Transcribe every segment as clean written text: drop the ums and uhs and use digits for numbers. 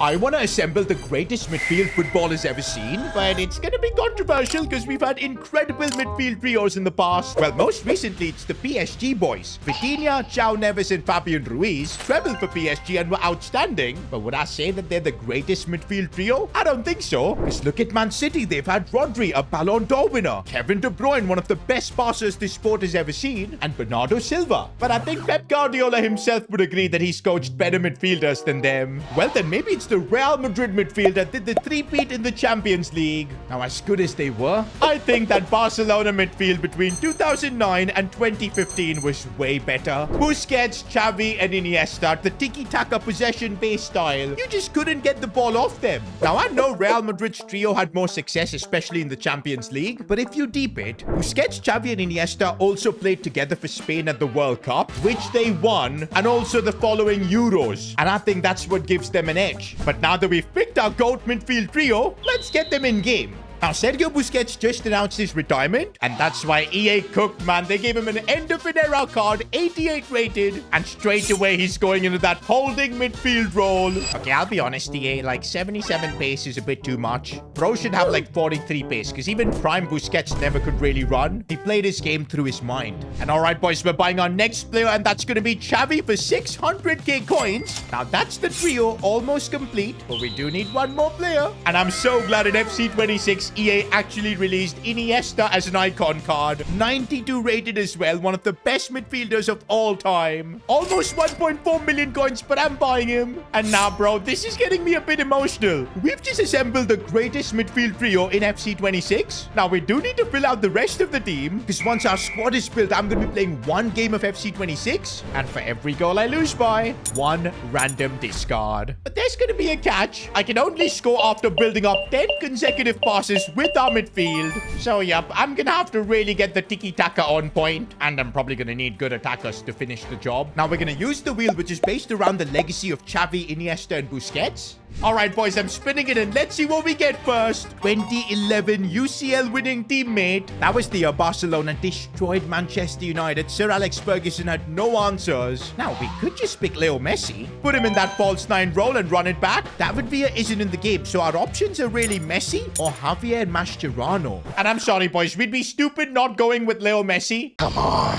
I want to assemble the greatest midfield football has ever seen, but it's going to be controversial because we've had incredible midfield trios in the past. Well, most recently, it's the PSG boys. Vitinha, João Neves, and Fabian Ruiz trebled for PSG and were outstanding. But would I say that they're the greatest midfield trio? I don't think so. Because look at Man City. They've had Rodri, a Ballon d'Or winner, Kevin De Bruyne, one of the best passers this sport has ever seen, and Bernardo Silva. But I think Pep Guardiola himself would agree that he's coached better midfielders than them. Well, then maybe it's the Real Madrid midfield that did the three-peat in the Champions League. Now, as good as they were, I think that Barcelona midfield between 2009 and 2015 was way better. Busquets, Xavi, and Iniesta, the tiki-taka possession-based style. You just couldn't get the ball off them. Now, I know Real Madrid's trio had more success, especially in the Champions League, but if you deep it, Busquets, Xavi, and Iniesta also played together for Spain at the World Cup, which they won, and also the following Euros. And I think that's what gives them an edge. But now that we've picked our GOAT midfield trio, let's get them in game. Now, Sergio Busquets just announced his retirement, and that's why EA cooked, man. They gave him an end-of-an-era card, 88 rated, and straight away he's going into that holding midfield role. Okay, I'll be honest, EA, like 77 pace is a bit too much. Pro should have like 43 pace, because even prime Busquets never could really run. He played his game through his mind. And all right, boys, we're buying our next player, and that's going to be Xavi for 600k coins. Now, that's the trio almost complete, but we do need one more player. And I'm so glad in FC 26, EA actually released Iniesta as an icon card. 92 rated as well. One of the best midfielders of all time. Almost 1.4 million coins, but I'm buying him. And now, bro, this is getting me a bit emotional. We've just assembled the greatest midfield trio in FC 26. Now, we do need to fill out the rest of the team, because once our squad is built, I'm going to be playing one game of FC 26. And for every goal I lose by, one random discard. But there's going to be a catch. I can only score after building up 10 consecutive passes with our midfield. So, yep, I'm gonna have to really get the tiki-taka on point, and I'm probably gonna need good attackers to finish the job. Now, we're gonna use the wheel, which is based around the legacy of Xavi, Iniesta, and Busquets. All right, boys, I'm spinning it, and let's see what we get first. 2011 UCL winning teammate. That was the year Barcelona destroyed Manchester United. Sir Alex Ferguson had no answers. Now, we could just pick Leo Messi, put him in that false nine role and run it back. David Villa isn't in the game, so our options are really Messi or Javier Mascherano. And I'm sorry, boys, we'd be stupid not going with Leo Messi. Come on.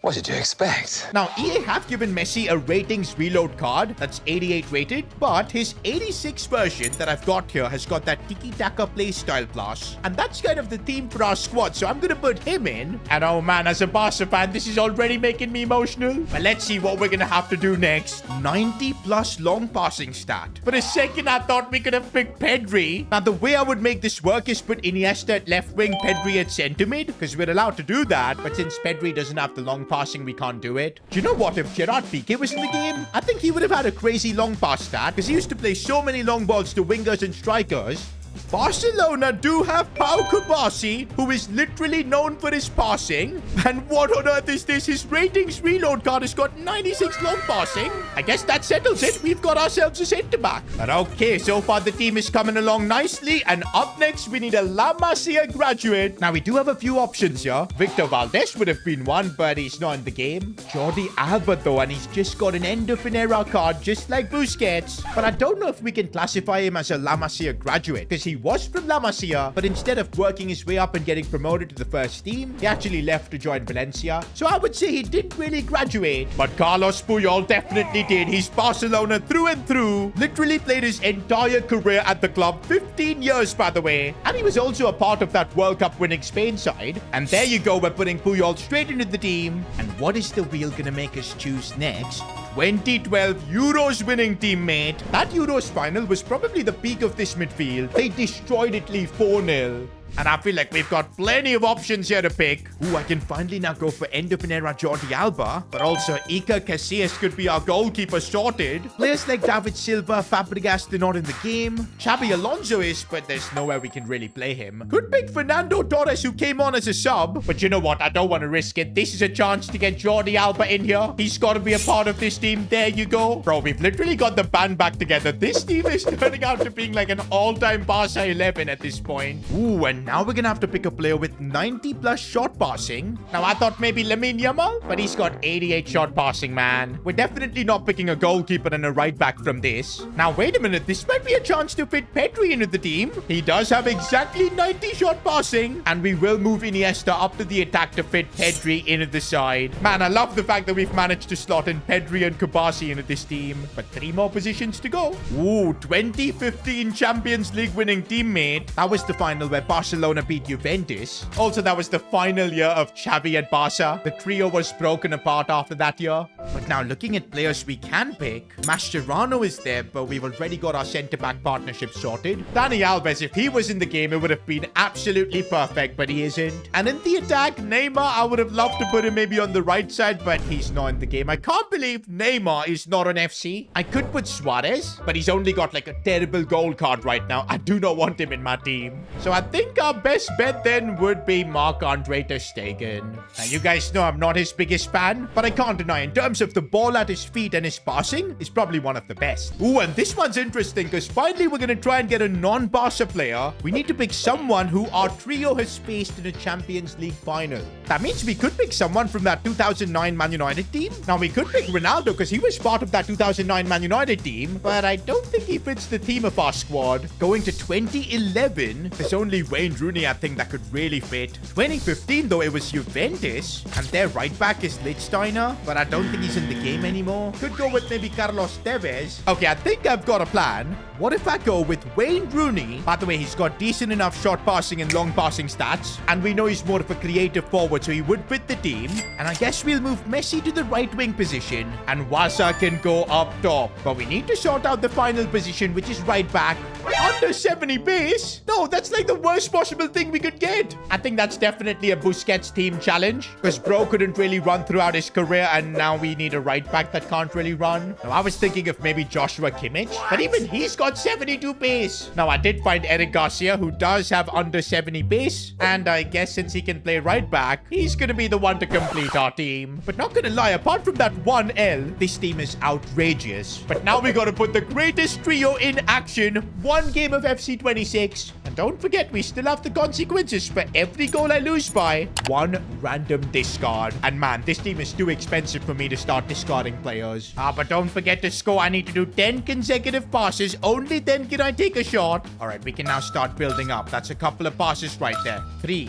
What did you expect? Now, EA have given Messi a ratings reload card that's 88 rated, but his 86 version that I've got here has got that tiki-taka playstyle plus, and that's kind of the theme for our squad, so I'm gonna put him in. And oh man, as a Barca fan, this is already making me emotional. But let's see what we're gonna have to do next. 90 plus long passing stat. For a second, I thought we could have picked Pedri. Now, the way I would make this work is put Iniesta at left wing, Pedri at centre mid, because we're allowed to do that, but since Pedri doesn't have the long passing, we can't do it. Do you know what? If Gerard Piqué was in the game, I think he would have had a crazy long pass stat, because he used to play so many long balls to wingers and strikers. Barcelona do have Pau Kubasi, who is literally known for his passing. And what on earth is this? His ratings reload card has got 96 long passing. I guess that settles it. We've got ourselves a centre-back. But okay, so far the team is coming along nicely. And up next, we need a La Masia graduate. Now, we do have a few options here. Victor Valdez would have been one, but he's not in the game. Jordi Alba, though, and he's just got an end-of-an-era card, just like Busquets. But I don't know if we can classify him as a La Masia graduate, because he was from La Masia, but instead of working his way up and getting promoted to the first team, he actually left to join Valencia. So I would say he didn't really graduate. But Carlos Puyol definitely did. He's Barcelona through and through. Literally played his entire career at the club. 15 years, by the way. And he was also a part of that World Cup winning Spain side. And there you go, we're putting Puyol straight into the team. And what is the wheel gonna make us choose next? 2012 Euros winning teammate. That Euros final was probably the peak of this midfield. They destroyed Italy 4-0. And I feel like we've got plenty of options here to pick. Ooh, I can finally now go for end-of-an-era Jordi Alba. But also, Iker Casillas could be our goalkeeper sorted. Players like David Silva, Fabregas, they're not in the game. Xabi Alonso is, but there's nowhere we can really play him. Could pick Fernando Torres, who came on as a sub. But you know what? I don't want to risk it. This is a chance to get Jordi Alba in here. He's got to be a part of this team. There you go. Bro, we've literally got the band back together. This team is turning out to being like an all-time Barca 11 at this point. Ooh, and and now we're gonna have to pick a player with 90 plus shot passing. Now, I thought maybe Lamine Yamal, but he's got 88 shot passing, man. We're definitely not picking a goalkeeper and a right back from this. Now, wait a minute. This might be a chance to fit Pedri into the team. He does have exactly 90 shot passing, and we will move Iniesta up to the attack to fit Pedri into the side. Man, I love the fact that we've managed to slot in Pedri and Kabasi into this team, but 3 more positions to go. Ooh, 2015 Champions League winning teammate. That was the final where Barcelona beat Juventus. Also, that was the final year of Xavi at Barca. The trio was broken apart after that year. But now looking at players we can pick, Mascherano is there, but we've already got our centre-back partnership sorted. Dani Alves, if he was in the game, it would have been absolutely perfect, but he isn't. And in the attack, Neymar, I would have loved to put him maybe on the right side, but he's not in the game. I can't believe Neymar is not on FC. I could put Suarez, but he's only got like a terrible gold card right now. I do not want him in my team. So I think our best bet then would be Marc-Andre ter Stegen. Now, you guys know I'm not his biggest fan, but I can't deny in terms of the ball at his feet and his passing, he's probably one of the best. Ooh, and this one's interesting because finally we're going to try and get a non-Barca player. We need to pick someone who our trio has faced in a Champions League final. That means we could pick someone from that 2009 Man United team. Now, we could pick Ronaldo because he was part of that 2009 Man United team, but I don't think he fits the theme of our squad. Going to 2011, there's only Wayne Rooney, I think, that could really fit. 2015, though, it was Juventus, and their right back is Lichtsteiner, but I don't think he's in the game anymore. Could go with maybe Carlos Tevez. Okay, I think I've got a plan. What if I go with Wayne Rooney? By the way, he's got decent enough short passing and long passing stats, and we know he's more of a creative forward, so he would fit the team. And I guess we'll move Messi to the right wing position, and Waza can go up top. But we need to sort out the final position, which is right back. Under 70 pace? No, that's like the worst possible thing we could get. I think that's definitely a Busquets team challenge, because bro couldn't really run throughout his career, and now we need a right back that can't really run. Now, I was thinking of maybe Joshua Kimmich, but even he's got 72 pace. Now, I did find Eric Garcia, who does have under 70 pace, and I guess since he can play right back, he's gonna be the one to complete our team. But not gonna lie, apart from that one L, this team is outrageous. But now we gotta put the greatest trio in action. One game of FC 26. And don't forget, we still have the consequences for every goal I lose by. One random discard. And man, this team is too expensive for me to start discarding players. But don't forget to score. I need to do 10 consecutive passes. Only then can I take a shot. All right, we can now start building up. That's a couple of passes right there. 3,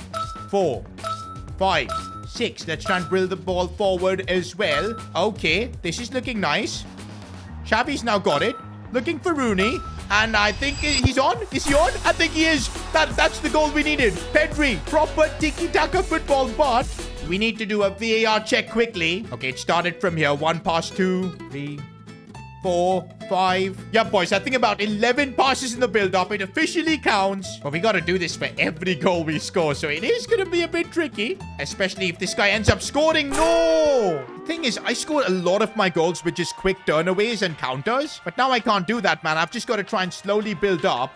4, 5, 6. Let's try and build the ball forward as well. Okay, this is looking nice. Xavi's now got it. Looking for Rooney. And I think he's on. Is he on? I think he is. That's the goal we needed. Pedri, proper tiki-taka football, but we need to do a VAR check quickly. Okay, it started from here. 1 pass, 2, 3, 4, 5. Yeah, boys, I think about 11 passes in the build-up. It officially counts. But we got to do this for every goal we score, so it is going to be a bit tricky, especially if this guy ends up scoring. No! The thing is, I scored a lot of my goals with just quick turnaways and counters, but now I can't do that, man. I've just got to try and slowly build up.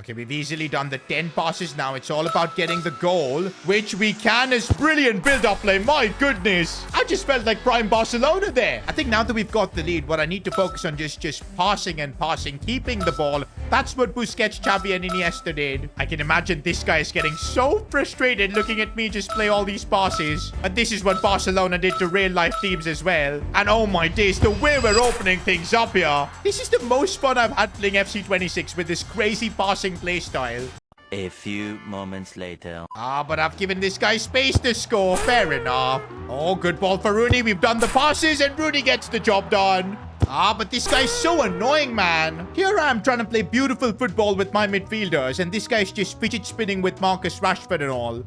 Okay, we've easily done the 10 passes now. It's all about getting the goal, which we can. Is brilliant build-up play. My goodness. I just felt like prime Barcelona there. I think now that we've got the lead, what I need to focus on just passing and passing, keeping the ball. That's what Busquets, Xavi, and Iniesta did. I can imagine this guy is getting so frustrated looking at me just play all these passes. And this is what Barcelona did to real-life teams as well. And oh my days, the way we're opening things up here. This is the most fun I've had playing FC 26 with this crazy passing play style. A few moments later. But I've given this guy space to score. Fair enough. Oh, good ball for Rooney. We've done the passes and Rooney gets the job done. But this guy's so annoying, man. Here I am trying to play beautiful football with my midfielders, and this guy's just fidget spinning with Marcus Rashford and all.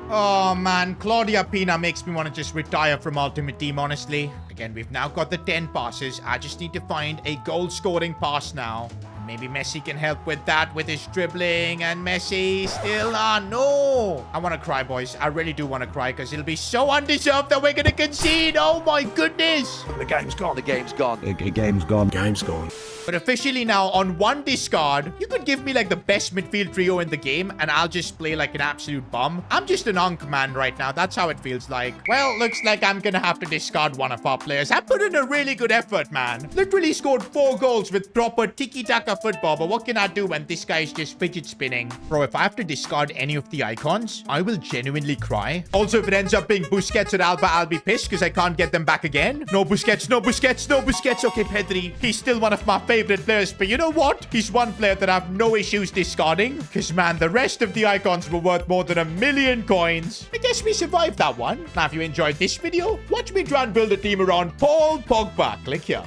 Oh, man. Claudia Pina makes me want to just retire from Ultimate Team, honestly. Again, we've now got the 10 passes. I just need to find a goal-scoring pass now. Maybe Messi can help with that, with his dribbling. And Messi still... no. I want to cry, boys. I really do want to cry because it'll be so undeserved that we're going to concede. Oh, my goodness. The game's gone. The game's gone. The game's gone. Game's gone. But officially now, on one discard, you could give me like the best midfield trio in the game and I'll just play like an absolute bum. I'm just an unk man right now. That's how it feels like. Well, looks like I'm gonna have to discard one of our players. I put in a really good effort, man. Literally scored 4 goals with proper tiki-taka football. But what can I do when this guy is just fidget spinning? Bro, if I have to discard any of the icons, I will genuinely cry. Also, if it ends up being Busquets or Alba, I'll be pissed because I can't get them back again. No Busquets, no Busquets, no Busquets. Okay, Pedri. He's still one of my favorite players, but you know what? He's one player that I have no issues discarding because, man, the rest of the icons were worth more than 1,000,000 coins. I guess we survived that one. Now, if you enjoyed this video, watch me try and build a team around Paul Pogba. Click here.